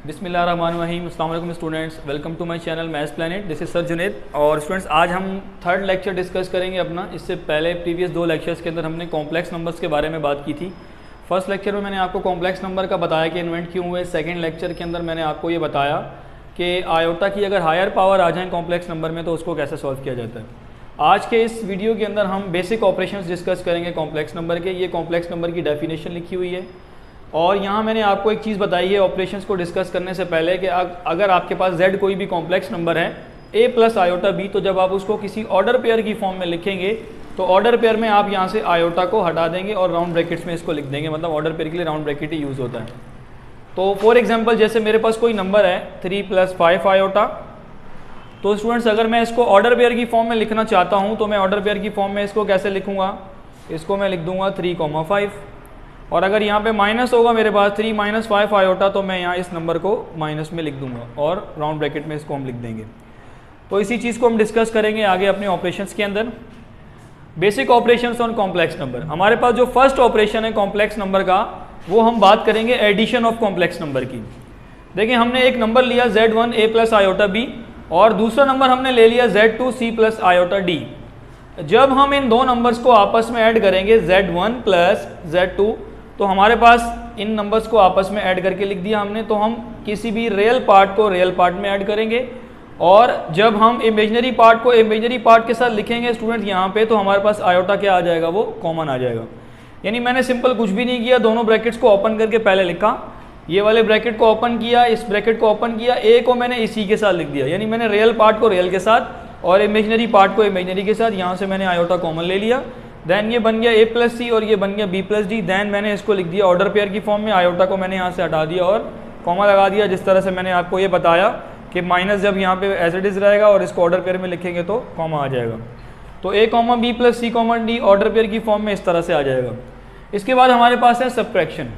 बिस्मिल्लाहिर्रहमानिर्रहीम। अस्सलाम वालेकुम students, welcome to my channel maths planet. This is sir Junaid. और स्टूडेंट्स, आज हम थर्ड लेक्चर डिस्कस करेंगे अपना। इससे पहले प्रीवियस 2 लेक्चर्स के अंदर हमने कॉम्प्लेक्स नंबर्स के बारे में बात की थी। फर्स्ट लेक्चर में मैंने आपको कॉम्प्लेक्स नंबर का बताया कि इन्वेंट क्यों हुए। सेकेंड लेक्चर के अंदर मैंने आपको ये बताया कि आयोटा की अगर हायर पावर आ जाए कॉम्प्लेक्स नंबर में तो उसको कैसे सॉल्व किया जाता है। आज के इस वीडियो के अंदर हम बेसिक ऑपरेशंस डिस्कस करेंगे कॉम्प्लेक्स नंबर के। ये कॉम्प्लेक्स नंबर की डेफिनेशन लिखी हुई है और यहाँ मैंने आपको एक चीज़ बताई है ऑपरेशंस को डिस्कस करने से पहले कि अगर आपके पास z कोई भी कॉम्प्लेक्स नंबर है a प्लस आयोटा b, तो जब आप उसको किसी ऑर्डर पेयर की फॉर्म में लिखेंगे तो ऑर्डर पेयर में आप यहाँ से आयोटा को हटा देंगे और राउंड ब्रैकेट्स में इसको लिख देंगे। मतलब ऑर्डर पेयर के लिए राउंड ब्रैकेट ही यूज़ होता है। तो फॉर एग्जाम्पल, जैसे मेरे पास कोई नंबर है 3 + 5 आयोटा, तो स्टूडेंट्स अगर मैं इसको ऑर्डर पेयर की फॉर्म में लिखना चाहता हूँ तो मैं ऑर्डर पेयर की फॉर्म में इसको कैसे लिखूँगा, इसको मैं लिख दूँगा 3,5। और अगर यहाँ पे माइनस होगा मेरे पास 3 - 5 आयोटा, तो मैं यहाँ इस नंबर को माइनस में लिख दूंगा और राउंड ब्रैकेट में इसको हम लिख देंगे। तो इसी चीज़ को हम डिस्कस करेंगे आगे अपने ऑपरेशंस के अंदर। Basic operations on complex number. हमारे पास जो फर्स्ट ऑपरेशन है कॉम्प्लेक्स नंबर का, वो हम बात करेंगे एडिशन ऑफ कॉम्प्लेक्स नंबर की। देखिए, हमने एक नंबर लिया z1 a + आयोटा b और दूसरा नंबर हमने ले लिया z2 c + आयोटा d। जब हम इन दो नंबर्स को आपस में ऐड करेंगे z1 + z2, तो हमारे पास इन नंबर्स को आपस में ऐड करके लिख दिया हमने। तो हम किसी भी रियल पार्ट को रियल पार्ट में ऐड करेंगे और जब हम इमेजिनरी पार्ट को इमेजिनरी पार्ट के साथ लिखेंगे स्टूडेंट यहाँ पे, तो हमारे पास आयोटा क्या आ जाएगा, वो कॉमन आ जाएगा। यानी मैंने सिंपल कुछ भी नहीं किया, दोनों ब्रैकेट्स को ओपन करके पहले लिखा, ये वाले ब्रैकेट को ओपन किया, इस ब्रैकेट को ओपन किया, ए को मैंने इसी के साथ लिख दिया। यानी मैंने रियल पार्ट को रियल के साथ और इमेजिनरी पार्ट को इमेजिनरी के साथ, यहाँ से मैंने आयोटा कॉमन ले लिया। देन ये बन गया a + c और ये बन गया b + d। देन मैंने इसको लिख दिया ऑर्डर पेयर की फॉर्म में, आयोटा को मैंने यहाँ से हटा दिया और कॉमा लगा दिया। जिस तरह से मैंने आपको ये बताया कि माइनस जब यहाँ पे एज इट इज़ रहेगा और इसको ऑर्डर पेयर में लिखेंगे तो कॉमा आ जाएगा। तो a, b + c, d order pair की फॉर्म में इस तरह से आ जाएगा। इसके बाद हमारे पास है सब्ट्रैक्शन।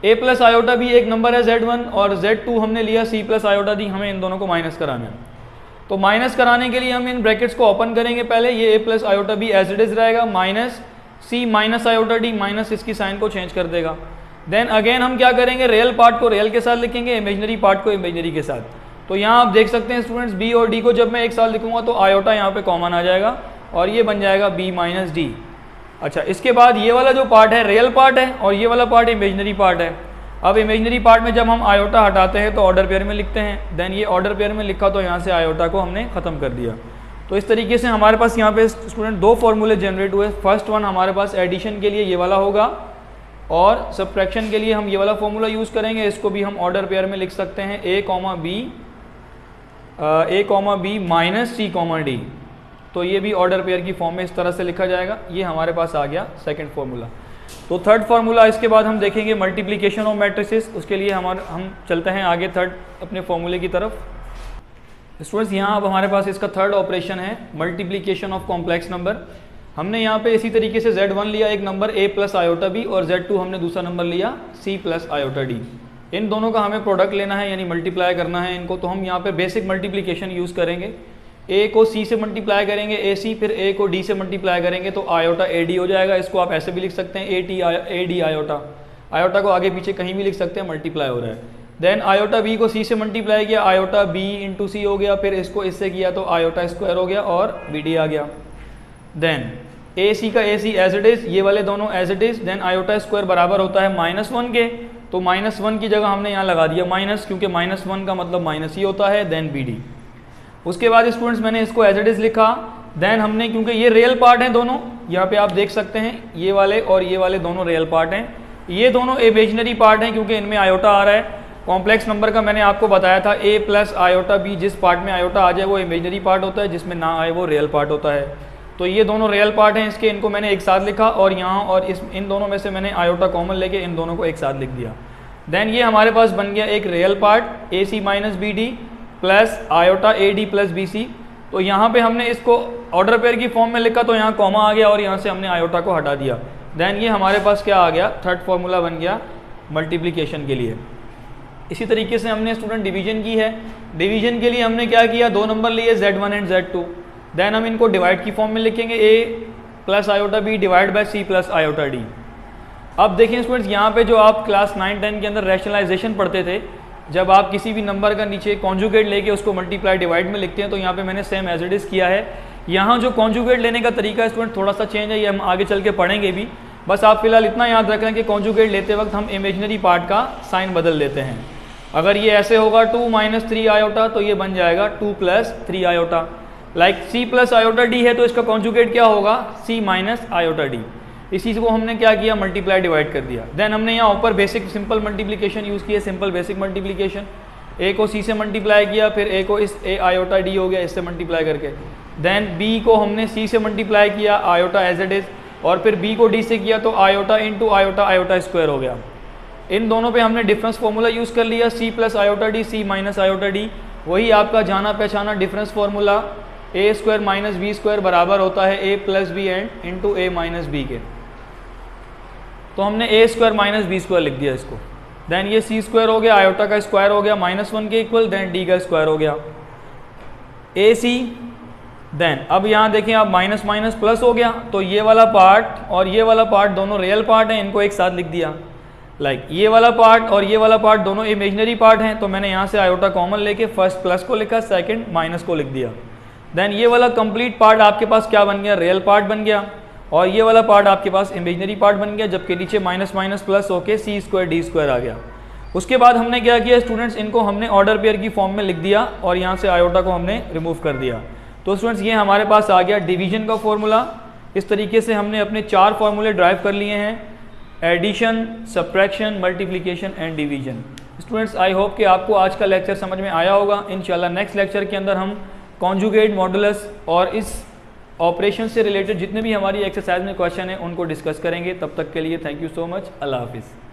a + आयोटा b एक नंबर है z1 और z2 हमने लिया c + आयोटा d। हमें इन दोनों को माइनस कराना है। तो माइनस कराने के लिए हम इन ब्रैकेट्स को ओपन करेंगे पहले। ये a + iota b as it is रहेगा, minus c - iota d, minus इसकी साइन को चेंज कर देगा। देन अगेन हम क्या करेंगे, रियल पार्ट को रियल के साथ लिखेंगे, इमेजिनरी पार्ट को इमेजिनरी के साथ। तो यहाँ आप देख सकते हैं स्टूडेंट्स, b और d को जब मैं एक साथ लिखूंगा तो आयोटा यहाँ पे कॉमन आ जाएगा और ये बन जाएगा b - d। अच्छा, इसके बाद ये वाला जो पार्ट है रियल पार्ट है और ये वाला पार्ट इमेजिनरी पार्ट है। अब इमेजिनरी पार्ट में जब हम आयोटा हटाते हैं तो ऑर्डर पेयर में लिखते हैं। देन ये ऑर्डर पेयर में लिखा तो यहाँ से आयोटा को हमने ख़त्म कर दिया। तो इस तरीके से हमारे पास यहाँ पे स्टूडेंट 2 फॉर्मूले जनरेट हुए। फर्स्ट वन हमारे पास एडिशन के लिए ये वाला होगा और सब्ट्रैक्शन के लिए हम ये वाला फॉर्मूला यूज़ करेंगे। इसको भी हम ऑर्डर पेयर में लिख सकते हैं, a, b - c, d। तो ये भी ऑर्डर पेयर की फॉर्म में इस तरह से लिखा जाएगा। ये हमारे पास आ गया सेकेंड फार्मूला। तो थर्ड फार्मूला, इसके बाद हम देखेंगे मल्टीप्लिकेशन ऑफ मैट्रिसेस। उसके लिए हम चलते हैं आगे थर्ड अपने फॉर्मूले की तरफ। स्टूडेंट्स, यहाँ अब हमारे पास इसका थर्ड ऑपरेशन है मल्टीप्लिकेशन ऑफ कॉम्प्लेक्स नंबर। हमने यहाँ पे इसी तरीके से z1 लिया एक नंबर a + आयोटा b और z2 हमने दूसरा नंबर लिया c + आयोटा d। इन दोनों का हमें प्रोडक्ट लेना है, यानी मल्टीप्लाई करना है इनको। तो हम यहाँ पे बेसिक मल्टीप्लिकेशन यूज़ करेंगे। a को c से मल्टीप्लाई करेंगे ac, फिर a को d से मल्टीप्लाई करेंगे तो आयोटा ad हो जाएगा। इसको आप ऐसे भी लिख सकते हैं ad आयोटा। आयोटा को आगे पीछे कहीं भी लिख सकते हैं, मल्टीप्लाई हो रहा है। देन आयोटा b को c से मल्टीप्लाई किया, आयोटा b × c हो गया। फिर इसको इससे किया तो आयोटा स्क्वायर हो गया और bd आ गया। देन ac का ac एज इट इज़, ये वाले दोनों as it is. Then iota square बराबर होता है -1 के, तो -1 की जगह हमने यहाँ लगा दिया माइनस, क्योंकि -1 का मतलब माइनस ही होता है। Then bd। उसके बाद स्टूडेंट्स मैंने इसको एज इट इज़ लिखा। देन हमने, क्योंकि ये रियल पार्ट हैं दोनों, यहाँ पे आप देख सकते हैं ये वाले और ये वाले दोनों रियल पार्ट हैं। ये दोनों इमेजिनरी पार्ट हैं क्योंकि इनमें आयोटा आ रहा है। कॉम्प्लेक्स नंबर का मैंने आपको बताया था a + आयोटा b, जिस पार्ट में आयोटा आ जाए वो इमेजिनरी पार्ट होता है, जिसमें ना आए वो रियल पार्ट होता है। तो ये दोनों रियल पार्ट हैं इसके, इनको मैंने एक साथ लिखा और यहाँ और इन दोनों में से मैंने आयोटा कॉमन लेके इन दोनों को एक साथ लिख दिया। देन ये हमारे पास बन गया एक real part ac - bd plus iota ad + bc। तो यहाँ पे हमने इसको ऑर्डर पेयर की फॉर्म में लिखा तो यहाँ कॉमा आ गया और यहाँ से हमने आयोटा को हटा दिया। देन ये हमारे पास क्या आ गया, थर्ड फार्मूला बन गया मल्टीप्लिकेशन के लिए। इसी तरीके से हमने स्टूडेंट डिवीजन की है। डिवीजन के लिए हमने क्या किया, 2 नंबर लिए z1 एंड z2। देन हम इनको डिवाइड की फॉर्म में लिखेंगे, a + iota b divide by c + iota d। अब देखिए स्टूडेंट्स, यहाँ पे जो आप क्लास 9-10 के अंदर रैशनलाइजेशन पढ़ते थे, जब आप किसी भी नंबर का नीचे कॉन्जुगेट लेके उसको मल्टीप्लाई डिवाइड में लिखते हैं, तो यहाँ पे मैंने सेम एज इट इज़ किया है। यहाँ जो कॉन्जुगेट लेने का तरीका स्टूडेंट थोड़ा सा चेंज है, ये हम आगे चल के पढ़ेंगे भी। बस आप फिलहाल इतना याद रख लें कि कॉन्जुगेट लेते वक्त हम इमेजिनरी पार्ट का साइन बदल देते हैं। अगर ये ऐसे होगा 2 - 3 आयोटा, तो ये बन जाएगा 2 + 3 iota. Like C + iota D है, तो इसका कॉन्जुगेट क्या होगा? C - iota D। इसी को हमने क्या किया? मल्टीप्लाई डिवाइड कर दिया। देन हमने यहाँ ऊपर बेसिक सिंपल मल्टीप्लिकेशन यूज़ किया, सिंपल बेसिक मल्टीप्लिकेशन। A को C से मल्टीप्लाई किया, फिर A को इस A आयोटा D हो गया इससे मल्टीप्लाई करके। देन B को हमने C से मल्टीप्लाई किया, आयोटा एज इट इज़, और फिर B को D से किया तो iota into iota, iota square हो गया। इन दोनों पे हमने डिफरेंस फार्मूला यूज़ कर लिया, C + iota D, C - iota D। वही आपका जाना पहचाना डिफरेंस फार्मूला, A² - B² बराबर होता है A + B and into A - B के। तो हमने A² - B² लिख दिया इसको। देन ये C² हो गया, आयोटा का स्क्वायर हो गया -1 के इक्वल, देन D का स्क्वायर हो गया AC। देन अब यहाँ देखें आप माइनस माइनस प्लस हो गया, तो ये वाला पार्ट और ये वाला पार्ट दोनों रियल पार्ट हैं, इनको एक साथ लिख दिया। लाइक ये वाला पार्ट और ये वाला पार्ट दोनों इमेजिनरी पार्ट हैं, तो मैंने यहाँ से आयोटा कॉमन लेके फर्स्ट प्लस को लिखा, सेकंड माइनस को लिख दिया। देन ये वाला कंप्लीट पार्ट आपके पास क्या बन गया? रियल पार्ट बन गया, और ये वाला पार्ट आपके पास इमेजिनरी पार्ट बन गया, जबकि नीचे माइनस माइनस प्लस होके C² D² आ गया। उसके बाद हमने क्या किया स्टूडेंट्स, इनको हमने ऑर्डर पेयर की फॉर्म में लिख दिया और यहाँ से आयोटा को हमने रिमूव कर दिया। तो स्टूडेंट्स ये हमारे पास आ गया डिवीजन का फॉर्मूला। इस तरीके से हमने अपने 4 फार्मूले ड्राइव कर लिए हैं, addition, subtraction, multiplication and division. Students I hope कि आपको आज का लेक्चर समझ में आया होगा। इंशाल्लाह नेक्स्ट लेक्चर के अंदर हम कॉन्जुगेट, मॉडुलस और इस ऑपरेशन से रिलेटेड जितने भी हमारी एक्सरसाइज में क्वेश्चन है उनको डिस्कस करेंगे। तब तक के लिए थैंक यू सो मच। अल्लाह हाफिज़।